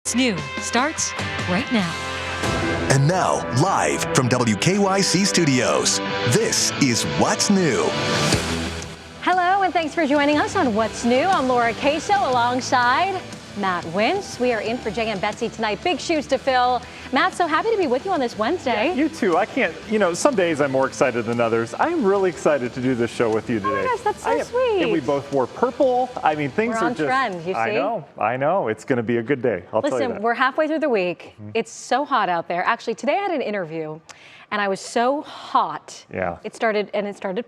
What's new starts right now. And now, live from WKYC Studios, this is What's New. Hello, and thanks for joining us on What's New. I'm Laura Queso alongside Matt Wintz. We are in for Jay and Betsy tonight. Big shoes to fill. Matt, so happy to be with you on this Wednesday. Yeah, you too. I can't, some days I'm more excited than others. I'm really excited to do this show with you today. Oh my gosh, that's so sweet. And we both wore purple. I mean, things We're are on just. trend, you see? I know. It's going to be a good day. I'll tell you Listen, that. we're halfway through the week. It's so hot out there. Actually, today I had an interview, and I was so hot. Yeah. It started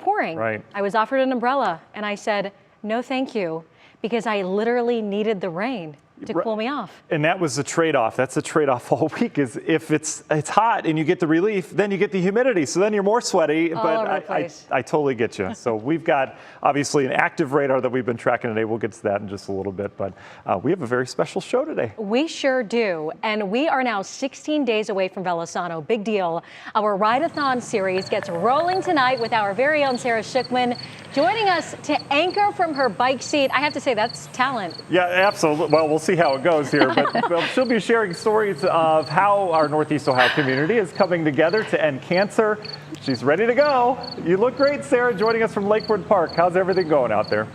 pouring. Right. I was offered an umbrella, and I said, no, thank you, because I literally needed the rain to cool me off. And that was the trade-off. That's the trade-off all week is if it's hot and you get the relief, then you get the humidity. So then you're more sweaty. All but over the place. I totally get you. So we've got obviously an active radar that we've been tracking today. We'll get to that in just a little bit. But we have a very special show today. We sure do. And we are now 16 days away from Velosano. Big deal. Our Ride-a-thon series gets rolling tonight with our very own Sarah Schuchman joining us to anchor from her bike seat. I have to say, that's talent. Yeah, absolutely. Well, we'll see how it goes here. But she'll be sharing stories of how our Northeast Ohio community is coming together to end cancer. She's ready to go. You look great, Sarah, joining us from Lakewood Park. How's everything going out there?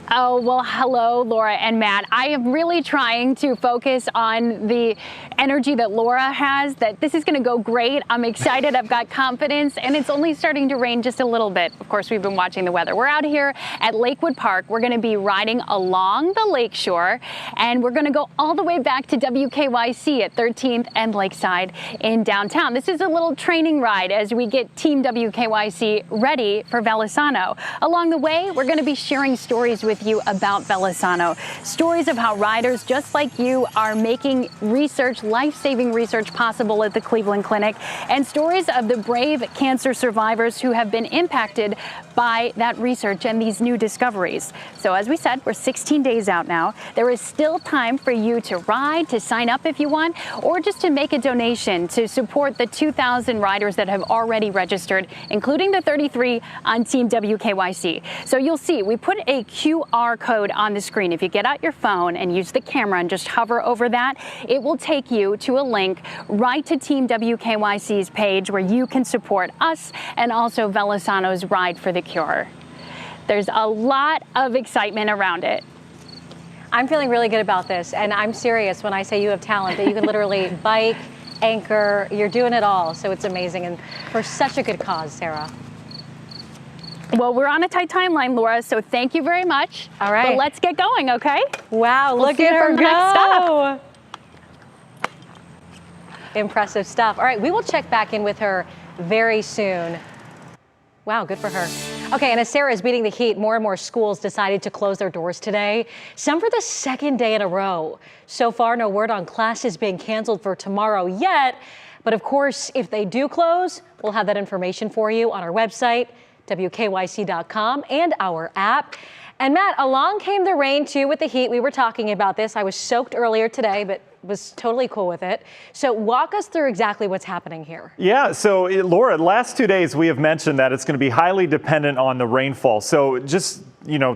Oh, well, hello, Laura and Matt. I am really trying to focus on the energy that Laura has, that this is going to go great. I'm excited. I've got confidence, and it's only starting to rain just a little bit. Of course, we've been watching the weather. We're out here at Lakewood Park. We're going to be riding along the lakeshore, and we're going to go all the way back to WKYC at 13th and Lakeside in downtown. This is a little training ride as we get Team WKYC ready for Velosano. Along the way, we're going to be sharing stories with you about Velosano. Stories of how riders just like you are making research, life-saving research possible at the Cleveland Clinic, and stories of the brave cancer survivors who have been impacted by that research and these new discoveries. So as we said, we're 16 days out now. There is still time for you to ride, to sign up if you want, or just to make a donation to support the 2,000 riders that have already registered, including the 33 on Team WKYC. So you'll see, we put a QR code on the screen. If you get out your phone and use the camera and just hover over that, it will take you to a link right to Team WKYC's page where you can support us and also Velosano's Ride for the Cure. There's a lot of excitement around it. I'm feeling really good about this, and I'm serious when I say you have talent, that you can literally bike, anchor, you're doing it all. So it's amazing, and for such a good cause, Sarah. Well, we're on a tight timeline, Laura, so thank you very much. All right. But let's get going, okay? Wow, We'll look see at you her for the next stop. Impressive stuff. All right, we will check back in with her very soon. Wow, good for her. Okay, and as Sarah is beating the heat, more and more schools decided to close their doors today, some for the second day in a row. So far, no word on classes being canceled for tomorrow yet. But of course, if they do close, we'll have that information for you on our website, WKYC.com, and our app. And Matt, along came the rain too with the heat. We were talking about this. I was soaked earlier today, but was totally cool with it. So walk us through exactly what's happening here. Yeah, so Laura, last 2 days we have mentioned that it's going to be highly dependent on the rainfall. So just,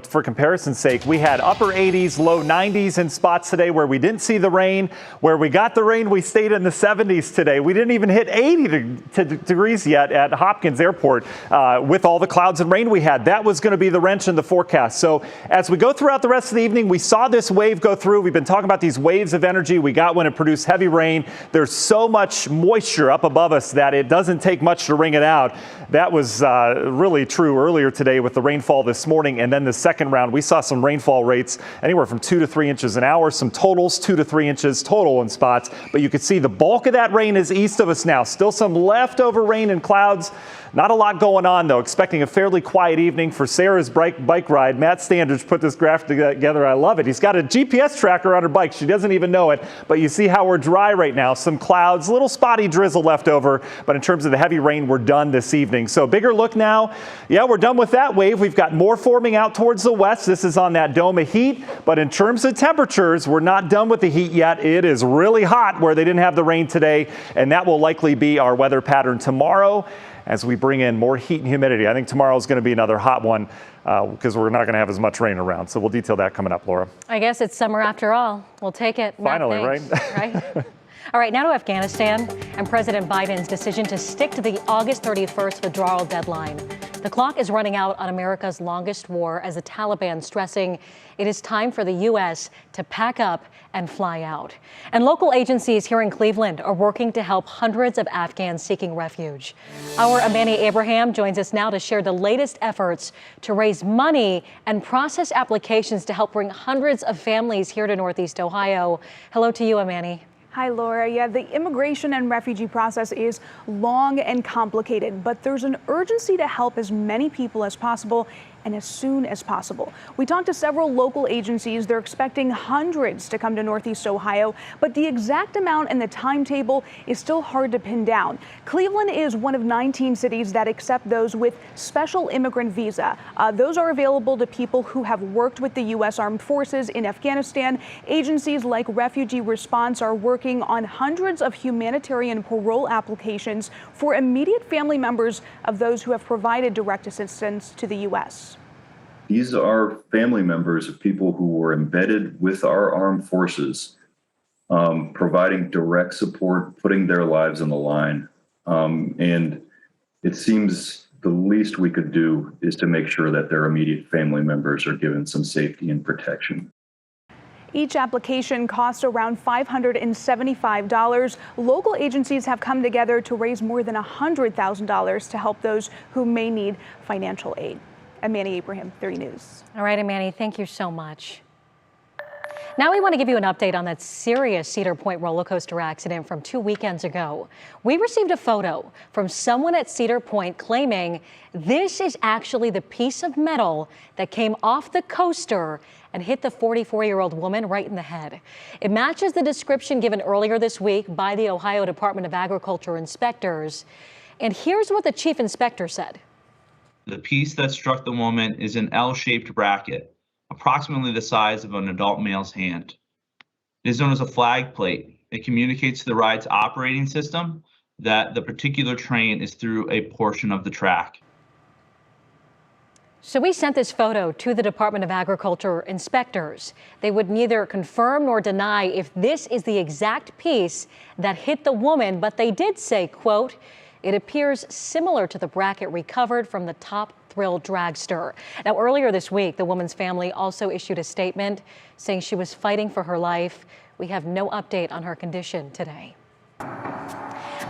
for comparison's sake, we had upper 80s, low 90s in spots today where we didn't see the rain. Where we got the rain, we stayed in the 70s today. We didn't even hit 80 degrees yet at Hopkins Airport with all the clouds and rain we had. That was going to be the wrench in the forecast. So as we go throughout the rest of the evening, we saw this wave go through. We've been talking about these waves of energy we got when it produced heavy rain. There's so much moisture up above us that it doesn't take much to wring it out. That was really true earlier today with the rainfall this morning. And then the second round, we saw some rainfall rates anywhere from 2 to 3 inches an hour, some totals 2 to 3 inches total in spots. But you can see the bulk of that rain is east of us now. Still some leftover rain and clouds. Not a lot going on, though. Expecting a fairly quiet evening for Sarah's bike ride. Matt Standridge put this graphic together. I love it. He's got a GPS tracker on her bike. She doesn't even know it. But you see how we're dry right now. Some clouds, little spotty drizzle left over. But in terms of the heavy rain, we're done this evening. So bigger look now. Yeah, we're done with that wave. We've got more forming out towards the west. This is on that dome of heat. But in terms of temperatures, we're not done with the heat yet. It is really hot where they didn't have the rain today. And that will likely be our weather pattern tomorrow. as we bring in more heat and humidity. I think tomorrow is going to be another hot one because we're not going to have as much rain around. So we'll detail that coming up, Laura. I guess it's summer after all. We'll take it. Finally, right? All right, now to Afghanistan and President Biden's decision to stick to the August 31st withdrawal deadline. The clock is running out on America's longest war as the Taliban stressing it is time for the U.S. to pack up and fly out. And local agencies here in Cleveland are working to help hundreds of Afghans seeking refuge. Our Amani Abraham joins us now to share the latest efforts to raise money and process applications to help bring hundreds of families here to Northeast Ohio. Hello to you, Amani. Hi, Laura. Yeah, the immigration and refugee process is long and complicated, but there's an urgency to help as many people as possible and as soon as possible. We talked to several local agencies. They're expecting hundreds to come to Northeast Ohio, but the exact amount and the timetable is still hard to pin down. Cleveland is one of 19 cities that accept those with special immigrant visa. Those are available to people who have worked with the U.S. Armed Forces in Afghanistan. Agencies like Refugee Response are working on hundreds of humanitarian parole applications for immediate family members of those who have provided direct assistance to the U.S. These are family members of people who were embedded with our armed forces, providing direct support, putting their lives on the line. And it seems the least we could do is to make sure that their immediate family members are given some safety and protection. Each application costs around $575. Local agencies have come together to raise more than $100,000 to help those who may need financial aid. Amani Abraham, 30 News. All right, Amani, thank you so much. Now we want to give you an update on that serious Cedar Point roller coaster accident from 2 weekends ago. We received a photo from someone at Cedar Point claiming this is actually the piece of metal that came off the coaster and hit the 44-year-old woman right in the head. It matches the description given earlier this week by the Ohio Department of Agriculture inspectors. And here's what the chief inspector said. The piece that struck the woman is an L-shaped bracket, approximately the size of an adult male's hand. It is known as a flag plate. It communicates to the ride's operating system that the particular train is through a portion of the track. So we sent this photo to the Department of Agriculture inspectors. They would neither confirm nor deny if this is the exact piece that hit the woman, but they did say, quote, "It appears similar to the bracket recovered from the top Thrill Dragster." Now, earlier this week, the woman's family also issued a statement saying she was fighting for her life. We have no update on her condition today.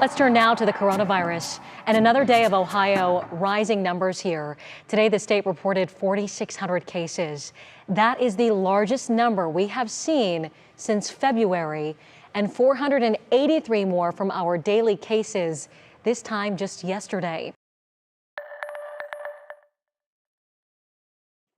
Let's turn now to the coronavirus and another day of Ohio rising numbers here. Today, the state reported 4,600 cases. That is the largest number we have seen since February, and 483 more from our daily cases, this time just yesterday.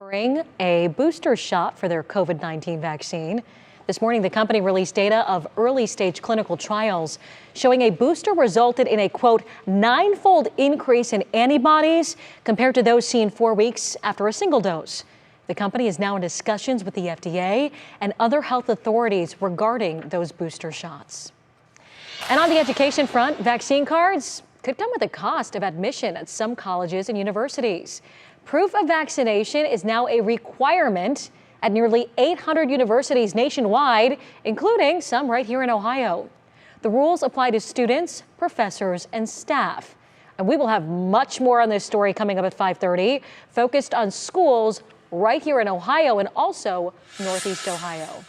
Bring a booster shot for their COVID-19 vaccine. This morning, the company released data of early-stage clinical trials showing a booster resulted in a, quote, 9-fold increase in antibodies compared to those seen 4 weeks after a single dose. The company is now in discussions with the FDA and other health authorities regarding those booster shots. And on the education front, vaccine cards could come with a cost of admission at some colleges and universities. Proof of vaccination is now a requirement at nearly 800 universities nationwide, including some right here in Ohio. The rules apply to students, professors, and staff. And we will have much more on this story coming up at 5:30, focused on schools right here in Ohio and also Northeast Ohio.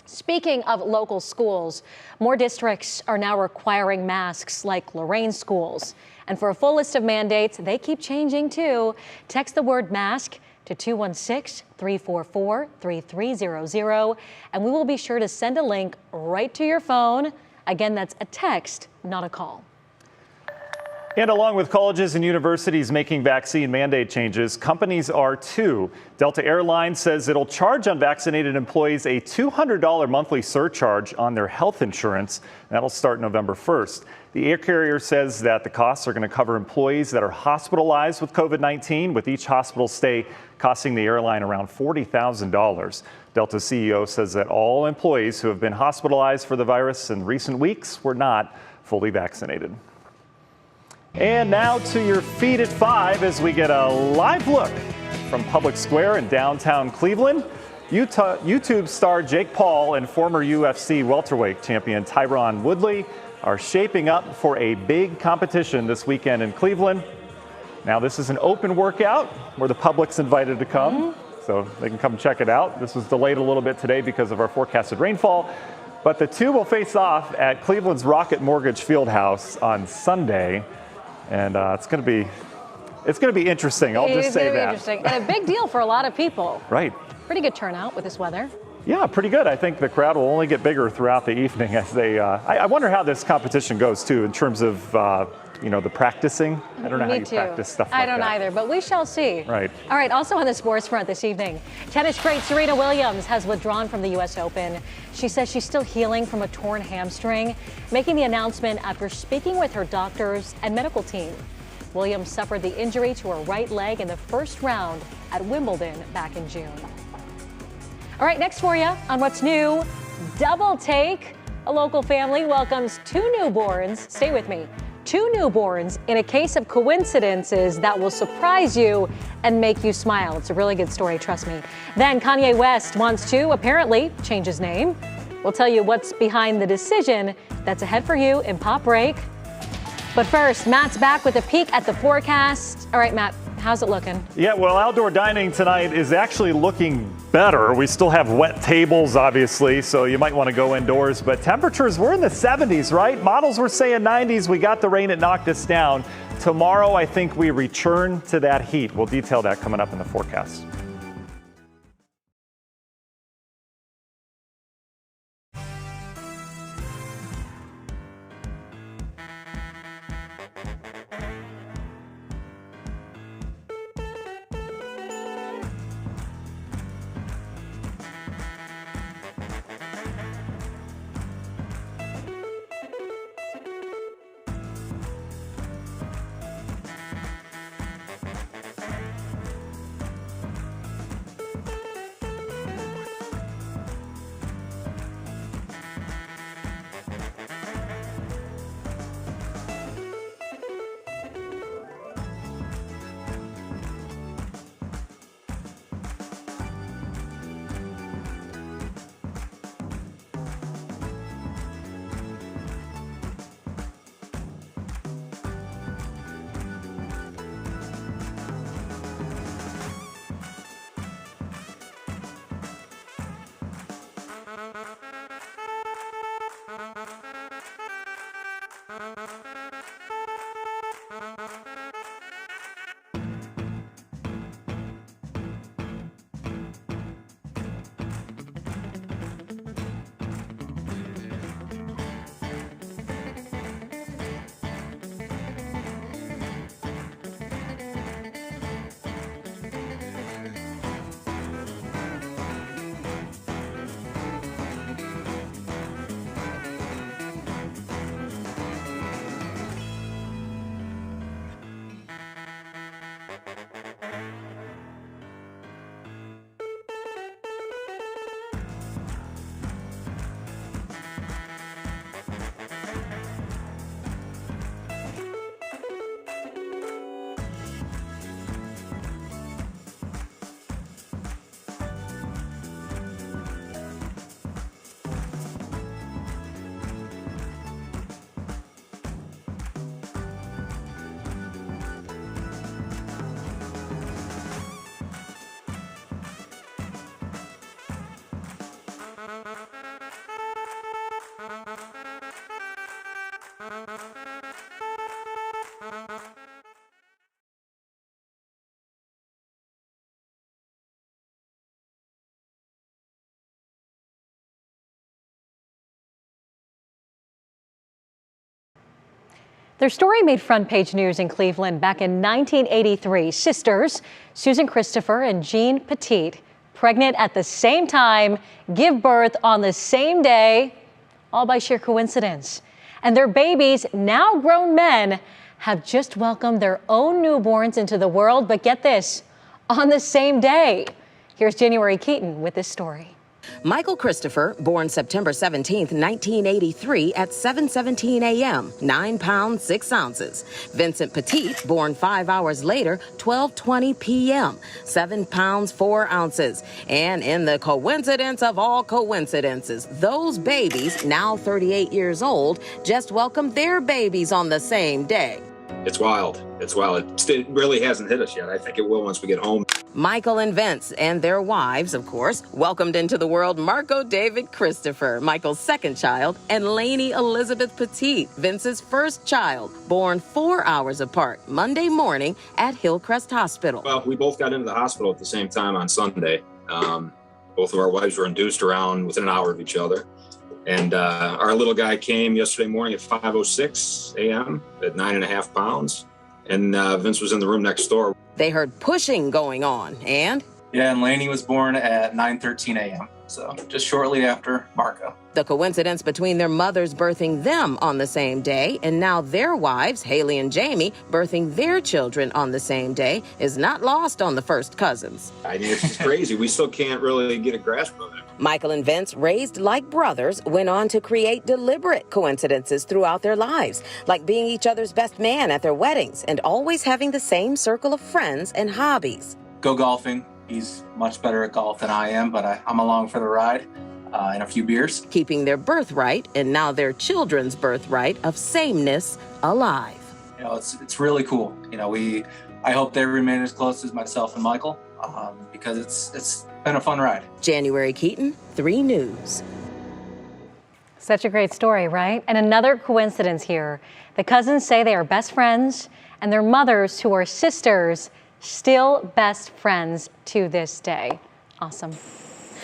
Speaking of local schools, more districts are now requiring masks like Lorraine schools. And for a full list of mandates, they keep changing too. Text the word mask to 216-344-3300, and we will be sure to send a link right to your phone. Again, that's a text, not a call. And along with colleges and universities making vaccine mandate changes, companies are too. Delta Airlines says it'll charge unvaccinated employees a $200 monthly surcharge on their health insurance. That'll start November 1st. The air carrier says that the costs are going to cover employees that are hospitalized with COVID-19, with each hospital stay costing the airline around $40,000. Delta CEO says that all employees who have been hospitalized for the virus in recent weeks were not fully vaccinated. And now to your feed at 5 as we get a live look from Public Square in downtown Cleveland. YouTube star Jake Paul and former UFC welterweight champion Tyron Woodley are shaping up for a big competition this weekend in Cleveland. Now, this is an open workout where the public's invited to come, so they can come check it out. This was delayed a little bit today because of our forecasted rainfall, but the two will face off at Cleveland's Rocket Mortgage Fieldhouse on Sunday, and it's going to be interesting. I'll just say that. It's going to be interesting, and a big deal for a lot of people. Right. Pretty good turnout with this weather. Yeah, pretty good. I think the crowd will only get bigger throughout the evening as they. I wonder how this competition goes too, in terms of the practicing. I don't know how you practice stuff like that. I don't either, but we shall see. Right. All right. Also on the sports front this evening, tennis great Serena Williams has withdrawn from the U.S. Open. She says she's still healing from a torn hamstring, making the announcement after speaking with her doctors and medical team. Williams suffered the injury to her right leg in the first round at Wimbledon back in June. All right, next for you on What's New, Double Take. A local family welcomes 2 newborns. Stay with me. 2 newborns in a case of coincidences that will surprise you and make you smile. It's a really good story, trust me. Then Kanye West wants to apparently change his name. We'll tell you what's behind the decision that's ahead for you in Pop Break. But first, Matt's back with a peek at the forecast. All right, Matt, how's it looking? Yeah, well, outdoor dining tonight is actually looking better. We still have wet tables, obviously, so you might want to go indoors. But temperatures were in the 70s, right? Models were saying 90s. We got the rain, it knocked us down. Tomorrow, I think we return to that heat. We'll detail that coming up in the forecast. Their story made front page news in Cleveland back in 1983. Sisters, Susan Christopher and Jean Petite, pregnant at the same time, give birth on the same day, all by sheer coincidence. And their babies, now grown men, have just welcomed their own newborns into the world. But get this, on the same day. Here's January Keaton with this story. Michael Christopher, born September 17, 1983 at 7:17 a.m., 9 pounds, 6 ounces. Vincent Petit, born 5 hours later, 12:20 p.m., 7 pounds, 4 ounces. And in the coincidence of all coincidences, those babies, now 38 years old, just welcomed their babies on the same day. It's wild. It's wild. It really hasn't hit us yet. I think it will once we get home. Michael and Vince and their wives, of course, welcomed into the world Marco David Christopher, Michael's second child, and Lainey Elizabeth Petit, Vince's first child, born 4 hours apart Monday morning at Hillcrest Hospital. Well, we both got into the hospital at the same time on Sunday. Both of our wives were induced around within an hour of each other. And our little guy came yesterday morning at 5:06 a.m. at 9.5 pounds. And Vince was in the room next door. They heard pushing going on, and and Lainey was born at 9:13 a.m., so just shortly after Marco. The coincidence between their mothers birthing them on the same day and now their wives, Haley and Jamie, birthing their children on the same day is not lost on the first cousins. I mean, it's just crazy. We still can't really get a grasp of it. Michael and Vince, raised like brothers, went on to create deliberate coincidences throughout their lives, like being each other's best man at their weddings and always having the same circle of friends and hobbies. Go golfing. He's much better at golf than I am, but I'm along for the ride. And a few beers. Keeping their birthright, and now their children's birthright, of sameness alive. You know, it's really cool. You know, I hope they remain as close as myself and Michael, because it's been a fun ride. January Keaton, 3 News. Such a great story, right? And another coincidence here. The cousins say they are best friends, and their mothers, who are sisters, still best friends to this day. Awesome.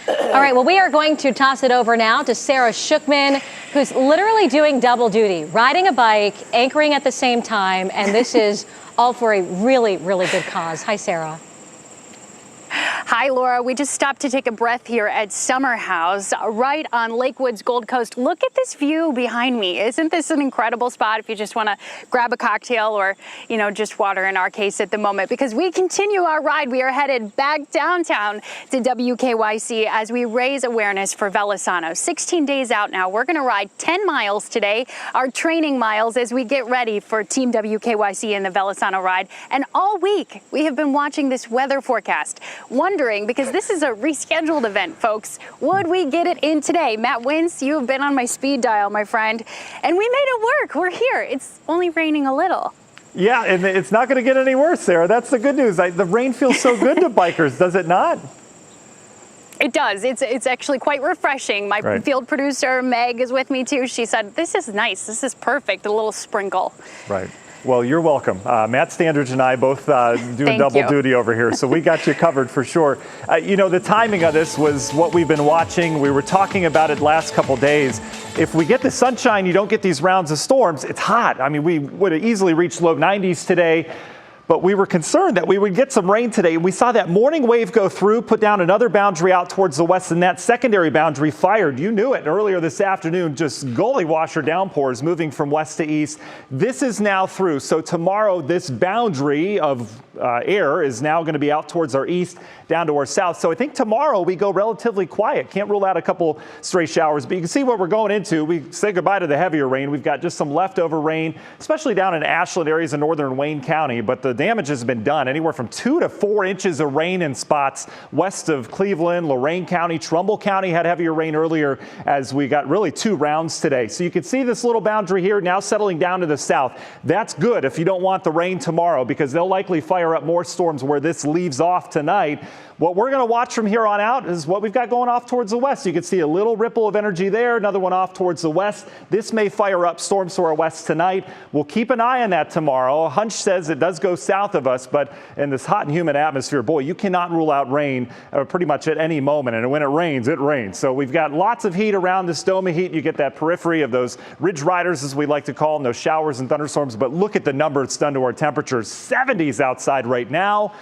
All right, well, we are going to toss it over now to Sarah Shookman, who's literally doing double duty, riding a bike, anchoring at the same time, and this is all for a really, really good cause. Hi, Sarah. Hi, Laura. We just stopped to take a breath here at Summer House, right on Lakewood's Gold Coast. Look at this view behind me. Isn't this an incredible spot if you just want to grab a cocktail or, you know, just water in our case at the moment? Because we continue our ride. We are headed back downtown to WKYC as we raise awareness for Velosano. 16 days out now. We're going to ride 10 miles today, our training miles, as we get ready for Team WKYC in the Velosano ride. And all week, we have been watching this weather forecast, wondering, because this is a rescheduled event, folks, would we get it in today? Matt Wintz, you have been on my speed dial, my friend, and we made it work. We're here. It's only raining a little. Yeah, and it's not going to get any worse, Sarah. That's the good news. The rain feels so good to bikers, does it not? It does. It's actually quite refreshing. My field producer, Meg, is with me too. She said, this is nice. This is perfect. A little sprinkle. Right. Well, you're welcome. Matt Standridge and I both doing double duty over here, so we got you covered for sure. You know, the timing of this was what we've been watching. We were talking about it last couple days. If we get the sunshine, you don't get these rounds of storms. It's hot. I mean, we would have easily reached low 90s today. But we were concerned that we would get some rain today. We saw that morning wave go through, put down another boundary out towards the west, and that secondary boundary fired. You knew it earlier this afternoon, just gully washer downpours moving from west to east. This is now through. So tomorrow, this boundary of air is now going to be out towards our east, down to our south. So I think tomorrow we go relatively quiet. Can't rule out a couple stray showers, but you can see what we're going into. We say goodbye to the heavier rain. We've got just some leftover rain, especially down in Ashland areas in northern Wayne County, but the damage has been done. Anywhere from 2 to 4 inches of rain in spots west of Cleveland, Lorain County, Trumbull County had heavier rain earlier as we got really 2 rounds today. So you can see this little boundary here now settling down to the south. That's good if you don't want the rain tomorrow, because they'll likely fire up more storms where this leaves off tonight. What we're going to watch from here on out is what we've got going off towards the west. You can see a little ripple of energy there, another one off towards the west. This may fire up storms to our west tonight. We'll keep an eye on that tomorrow. A hunch says it does go south of us, but in this hot and humid atmosphere, boy, you cannot rule out rain pretty much at any moment. And when it rains, it rains. So we've got lots of heat around this dome of heat. You get that periphery of those ridge riders, as we like to call them, those showers and thunderstorms. But look at the number it's done to our temperatures. 70s outside right now.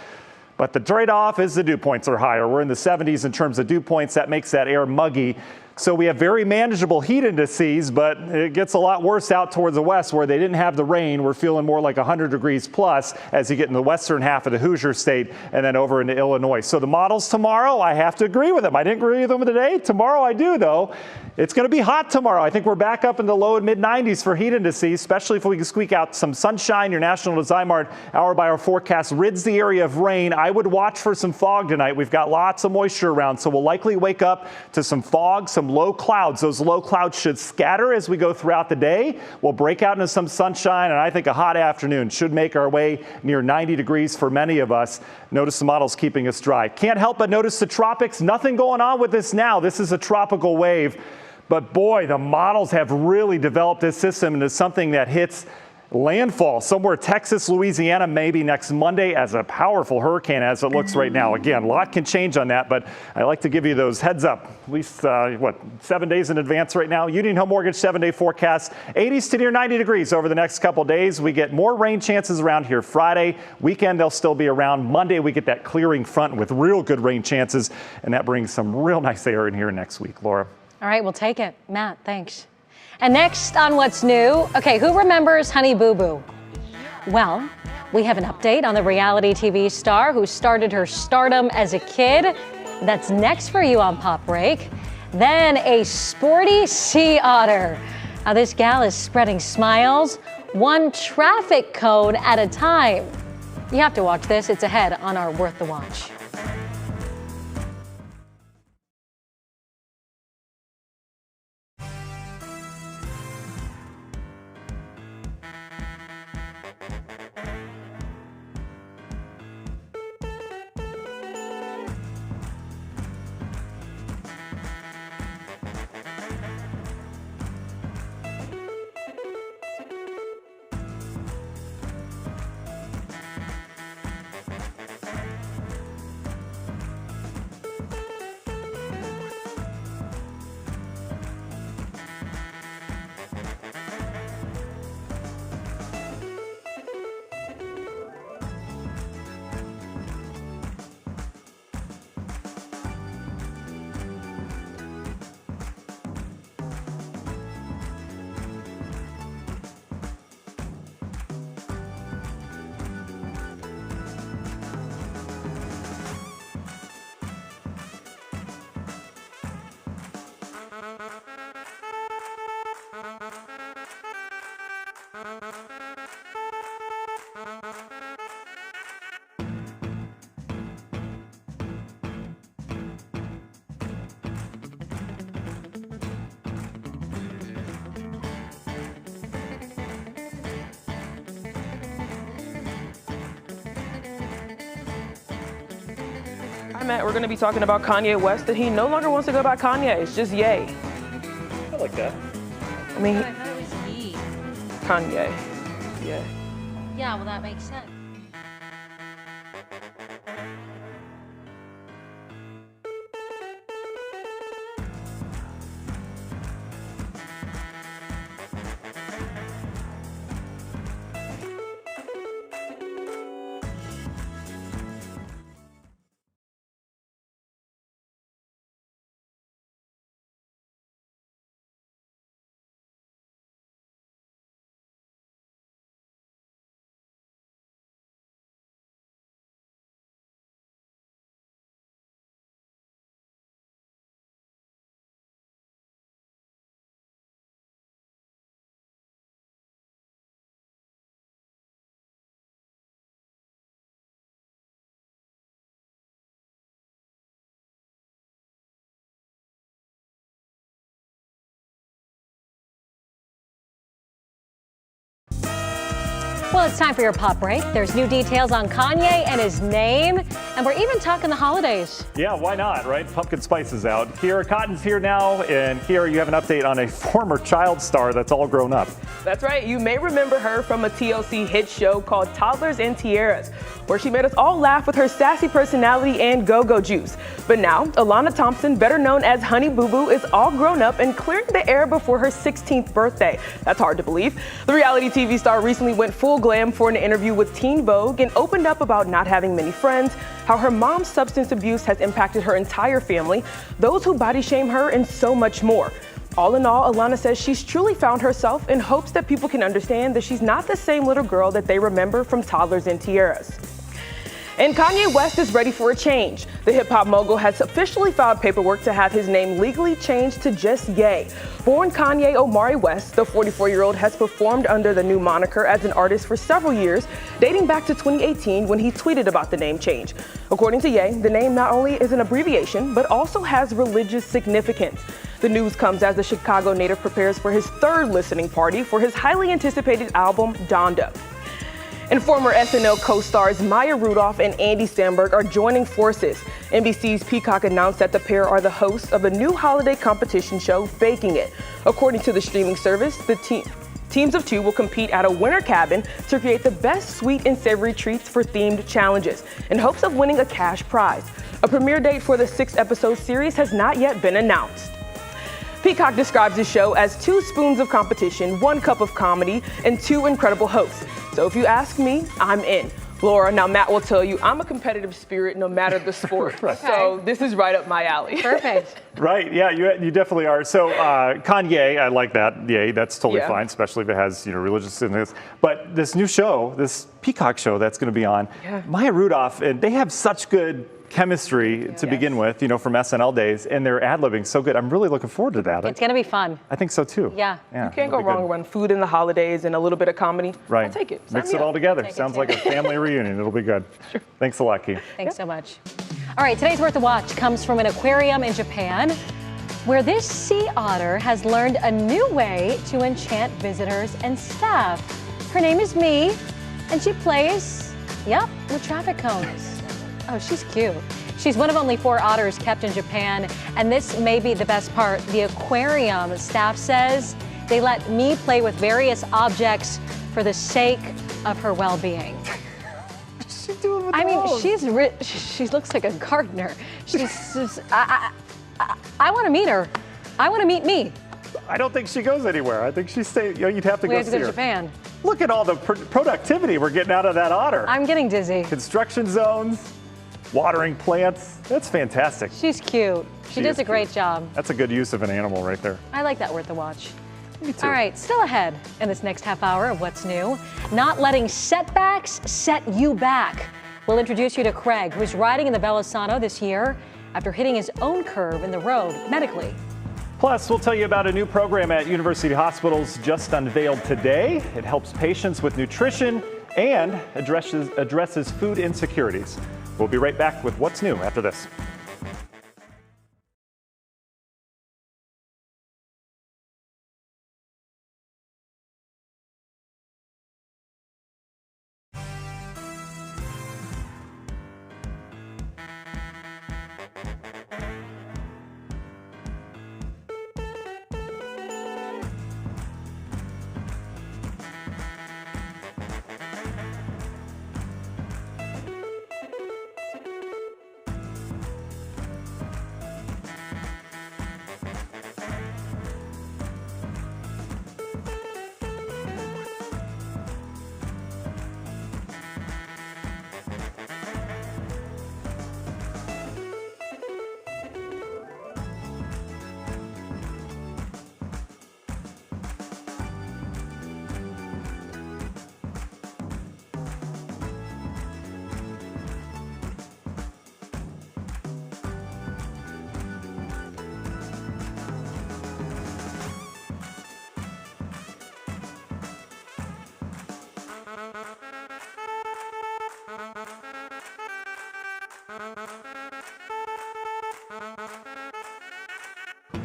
But the trade-off is the dew points are higher. We're in the 70s in terms of dew points. That makes that air muggy. So we have very manageable heat indices, but it gets a lot worse out towards the west where they didn't have the rain. We're feeling more like 100 degrees plus as you get in the western half of the Hoosier State and then over into Illinois. So the models tomorrow, I have to agree with them. I didn't agree with them today. Tomorrow I do, though. It's going to be hot tomorrow. I think we're back up in the low and mid 90s for heat indices, especially if we can squeak out some sunshine. Your National Design-Mart hour-by-hour forecast rids the area of rain. I would watch for some fog tonight. We've got lots of moisture around, so we'll likely wake up to some fog, some low clouds. Those low clouds should scatter as we go throughout the day. We'll break out into some sunshine, and I think a hot afternoon should make our way near 90 degrees for many of us. Notice the models keeping us dry. Can't help but notice the tropics. Nothing going on with this now. This is a tropical wave. But boy, the models have really developed this system into something that hits landfall somewhere Texas, Louisiana, maybe next Monday as a powerful hurricane as it looks right now. Again, a lot can change on that, but I like to give you those heads up at least, 7 days in advance right now. Union Home Mortgage 7-day forecast, 80s to near 90 degrees over the next couple days. We get more rain chances around here Friday. Weekend, they'll still be around. Monday, we get that clearing front with real good rain chances, and that brings some real nice air in here next week. Laura. All right, we'll take it. Matt, thanks. And next on What's New, okay, who remembers Honey Boo Boo? Well, we have an update on the reality TV star who started her stardom as a kid. That's next for you on Pop Break. Then a sporty sea otter. Now this gal is spreading smiles, one traffic cone at a time. You have to watch this. It's ahead on our Worth the Watch. Matt, we're going to be talking about Kanye West, and he no longer wants to go by Kanye. It's just Ye. I like that. I mean, I thought it was Ye. Kanye. Yeah. Yeah, well, that makes sense. Well, it's time for your Pop Break. There's new details on Kanye and his name, and we're even talking the holidays. Yeah, why not, right? Pumpkin spice is out. Kiera Cotton's here now, and Kiera, you have an update on a former child star that's all grown up. That's right. You may remember her from a TLC hit show called Toddlers and Tiaras, where she made us all laugh with her sassy personality and go-go juice. But now, Alana Thompson, better known as Honey Boo Boo, is all grown up and clearing the air before her 16th birthday. That's hard to believe. The reality TV star recently went full Glam for an interview with Teen Vogue and opened up about not having many friends, how her mom's substance abuse has impacted her entire family, those who body shame her, and so much more. All in all, Alana says she's truly found herself and hopes that people can understand that she's not the same little girl that they remember from Toddlers and Tiaras. And Kanye West is ready for a change. The hip-hop mogul has officially filed paperwork to have his name legally changed to just Ye. Born Kanye Omari West, the 44-year-old has performed under the new moniker as an artist for several years, dating back to 2018 when he tweeted about the name change. According to Ye, the name not only is an abbreviation, but also has religious significance. The news comes as the Chicago native prepares for his third listening party for his highly anticipated album, Donda. And former SNL co-stars Maya Rudolph and Andy Samberg are joining forces. NBC's Peacock announced that the pair are the hosts of a new holiday competition show, Baking It. According to the streaming service, the teams of two will compete at a winter cabin to create the best sweet and savory treats for themed challenges in hopes of winning a cash prize. A premiere date for the 6-episode series has not yet been announced. Peacock describes the show as 2 spoons of competition, 1 cup of comedy, and 2 incredible hosts. So if you ask me, I'm in. Laura, now Matt will tell you I'm a competitive spirit no matter the sport. Okay. So this is right up my alley. Perfect. Right, yeah, you definitely are. So Kanye, I like that. Yay, that's totally fine, especially if it has religious significance. But this new show, this Peacock show that's going to be on, Maya Rudolph, and they have such good chemistry to begin with, from SNL days, and they're ad-libbing so good. I'm really looking forward to that. It's going to be fun. I think so too. Yeah. You can't go wrong when food in the holidays and a little bit of comedy. Right. I'll take it. Mix it all together. Sounds like a family reunion. It'll be good. Sure. Thanks a lot, Key. Thanks so much. All right, today's Worth a Watch comes from an aquarium in Japan, where this sea otter has learned a new way to enchant visitors and staff. Her name is Me, and she plays, with traffic cones. Oh, she's cute. She's one of only 4 otters kept in Japan, and this may be the best part. The aquarium staff says they let Me play with various objects for the sake of her well-being. What's she doing with those? She looks like a gardener. I want to meet her. I want to meet Me. I don't think she goes anywhere. I think she stays. You'd have to We go have to see go to her. Japan. Look at all the productivity we're getting out of that otter. I'm getting dizzy. Construction zones, watering plants. That's fantastic. She's cute. She does a great job. That's a good use of an animal right there. I like that Worth a Watch. Me too. All right, still ahead in this next half hour of What's New. Not letting setbacks set you back. We'll introduce you to Craig, who's riding in the Velosano this year after hitting his own curve in the road medically. Plus, we'll tell you about a new program at University Hospitals just unveiled today. It helps patients with nutrition and addresses food insecurities. We'll be right back with What's New after this.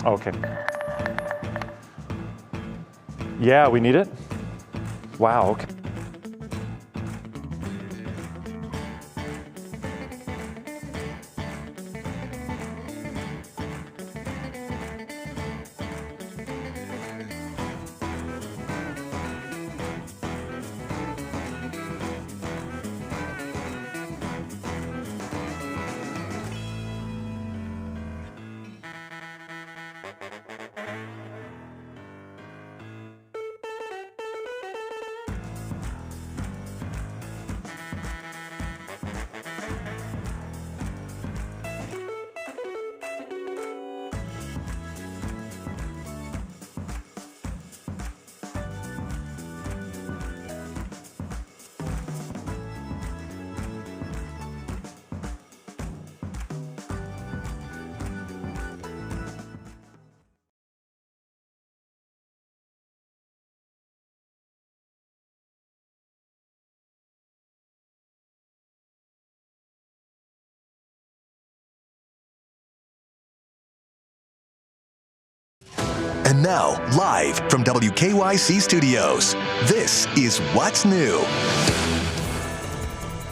Okay. Yeah, we need it? Wow, okay. And now, live from WKYC Studios, this is What's New.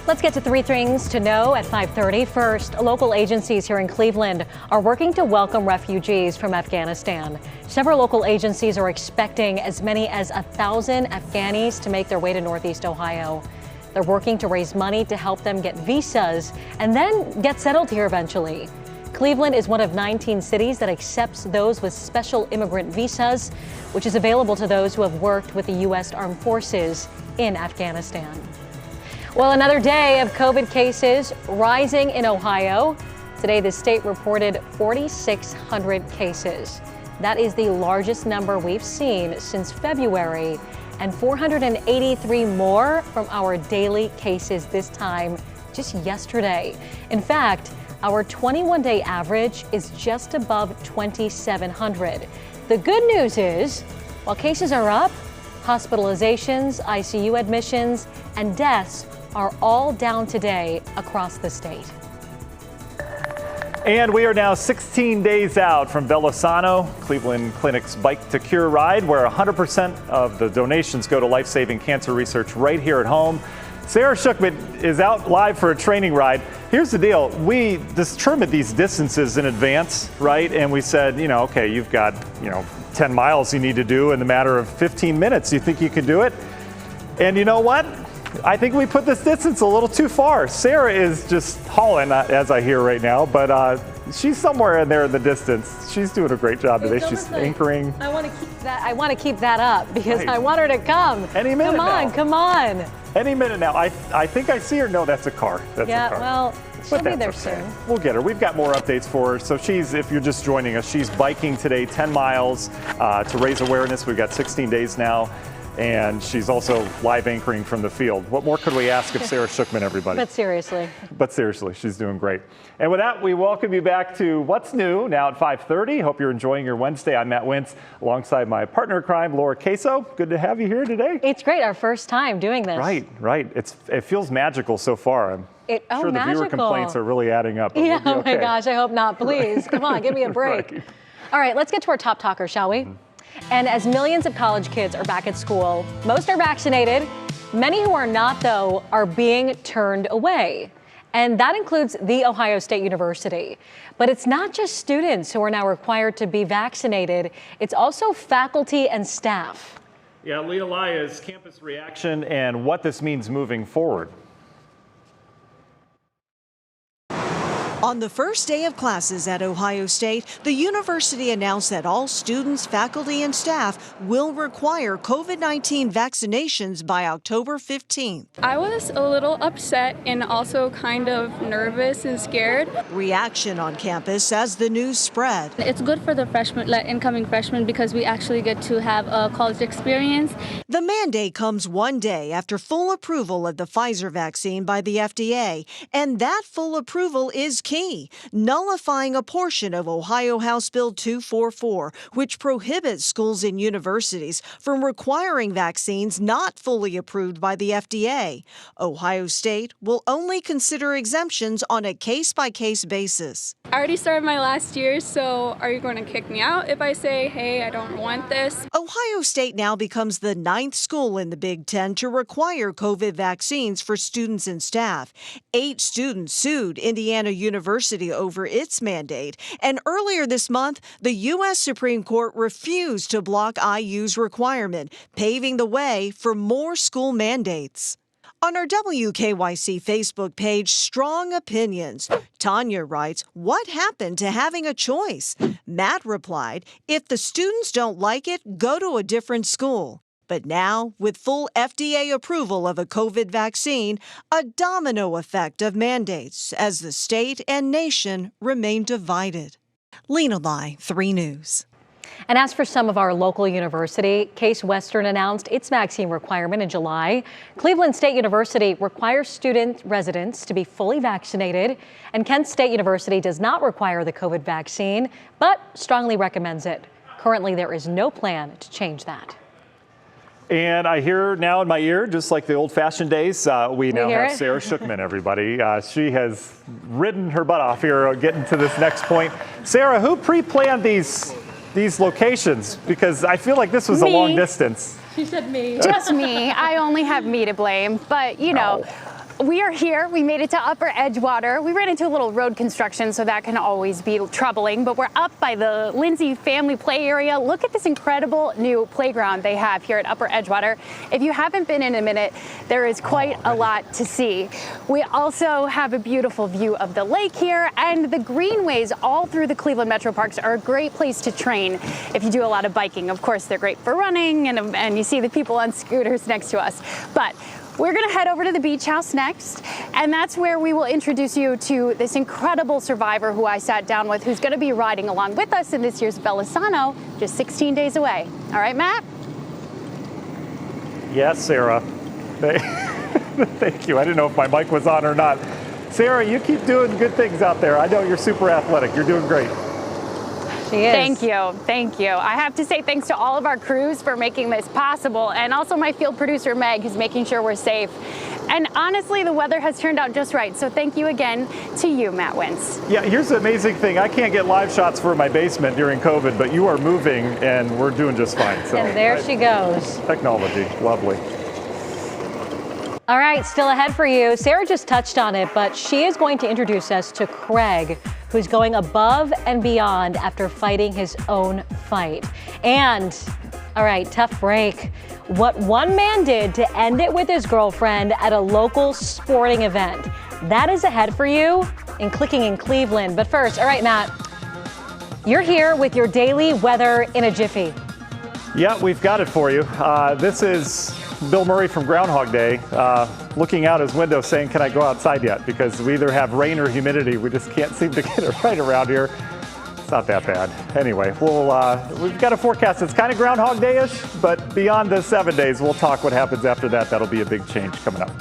Let's get to 3 things to know at 5:30. First, local agencies here in Cleveland are working to welcome refugees from Afghanistan. Several local agencies are expecting as many as 1,000 Afghanis to make their way to Northeast Ohio. They're working to raise money to help them get visas and then get settled here eventually. Cleveland is one of 19 cities that accepts those with special immigrant visas, which is available to those who have worked with the U.S. Armed Forces in Afghanistan. Well, another day of COVID cases rising in Ohio. Today, the state reported 4,600 cases. That is the largest number we've seen since February, and 483 more from our daily cases this time just yesterday. In fact, our 21-day average is just above 2,700. The good news is, while cases are up, hospitalizations, ICU admissions, and deaths are all down today across the state. And we are now 16 days out from Velosano, Cleveland Clinic's Bike to Cure ride, where 100% of the donations go to life-saving cancer research right here at home. Sarah Schuckman is out live for a training ride. Here's the deal. We determined these distances in advance, right? And we said, okay, you've got, 10 miles you need to do in the matter of 15 minutes. You think you can do it? And you know what? I think we put this distance a little too far. Sarah is just hauling, as I hear right now, but she's somewhere in there in the distance. She's doing a great job today. She's anchoring. I want to keep that up because I want her to come. Any minute now. Come on. Any minute now. I think I see her. No, that's a car. That's a car. Well, she'll be there soon. We'll get her. We've got more updates for her. So if you're just joining us, she's biking today 10 miles to raise awareness. We've got 16 days now. And she's also live anchoring from the field. What more could we ask of Sarah Schuckman, everybody? But seriously, she's doing great. And with that, we welcome you back to What's New, now at 5:30. Hope you're enjoying your Wednesday. I'm Matt Wintz, alongside my partner in crime, Laura Queso. Good to have you here today. It's great, our first time doing this. Right. It feels magical so far. I'm sure the viewer complaints are really adding up. Yeah, oh my gosh, I hope not. Please, come on, give me a break. Right. All right, let's get to our top talker, shall we? And as millions of college kids are back at school, most are vaccinated. Many who are not, though, are being turned away. And that includes The Ohio State University. But it's not just students who are now required to be vaccinated. It's also faculty and staff. Yeah, Leah Laya's campus reaction and what this means moving forward. On the first day of classes at Ohio State, the university announced that all students, faculty, and staff will require COVID-19 vaccinations by October 15th. I was a little upset and also kind of nervous and scared. Reaction on campus as the news spread. It's good for the freshmen, incoming freshmen, because we actually get to have a college experience. The mandate comes one day after full approval of the Pfizer vaccine by the FDA, and that full approval is key, nullifying a portion of Ohio House Bill 244, which prohibits schools and universities from requiring vaccines not fully approved by the FDA. Ohio State will only consider exemptions on a case-by-case basis. I already started my last year, so are you going to kick me out if I say, hey, I don't want this? Ohio State now becomes the 9th school in the Big Ten to require COVID vaccines for students and staff. 8 students sued Indiana University over its mandate, and earlier this month, the U.S. Supreme Court refused to block IU's requirement, paving the way for more school mandates. On our WKYC Facebook page, Strong Opinions, Tanya writes, "What happened to having a choice?" Matt replied, "If the students don't like it, go to a different school." But now, with full FDA approval of a COVID vaccine, a domino effect of mandates as the state and nation remain divided. Lena Lai, 3 News. And as for some of our local university, Case Western announced its vaccine requirement in July. Cleveland State University requires student residents to be fully vaccinated, and Kent State University does not require the COVID vaccine, but strongly recommends it. Currently, there is no plan to change that. And I hear now in my ear, just like the old-fashioned days, we now have Sarah Schuckman, everybody. She has ridden her butt off here getting to this next point. Sarah, who pre-planned these these locations? Because I feel like this was a long distance. She said me. Just me. I only have me to blame. But, you know, we are here. We made it to Upper Edgewater. We ran into a little road construction, so that can always be troubling. But we're up by the Lindsay family play area. Look at this incredible new playground they have here at Upper Edgewater. If you haven't been in a minute, there is quite a lot to see. We also have a beautiful view of the lake here, and the greenways all through the Cleveland Metro Parks are a great place to train if you do a lot of biking. Of course, they're great for running, and you see the people on scooters next to us. But we're going to head over to the beach house next, and that's where we will introduce you to this incredible survivor who I sat down with, who's going to be riding along with us in this year's Velosano, just 16 days away. All right, Matt? Yes, Sarah. Thank you. I didn't know if my mic was on or not. Sarah, you keep doing good things out there. I know you're super athletic. You're doing great. She is. Thank you. Thank you. I have to say thanks to all of our crews for making this possible, and also my field producer, Meg, who's making sure we're safe. And honestly, the weather has turned out just right. So thank you again to you, Matt Wentz. Yeah, here's the amazing thing. I can't get live shots for my basement during COVID, but you are moving, and we're doing just fine. So, and there she goes. Technology. Lovely. All right, still ahead for you. Sarah just touched on it, but she is going to introduce us to Craig, who's going above and beyond after fighting his own fight. And, all right, tough break. What one man did to end it with his girlfriend at a local sporting event. That is ahead for you in Clicking in Cleveland. But first, all right, Matt, you're here with your daily weather in a jiffy. Yeah, we've got it for you. This is Bill Murray from Groundhog Day looking out his window saying, can I go outside yet? Because we either have rain or humidity. We just can't seem to get it right around here. It's not that bad. Anyway, we've got a forecast that's kind of Groundhog Day-ish, but beyond the 7 days, we'll talk what happens after that. That'll be a big change coming up.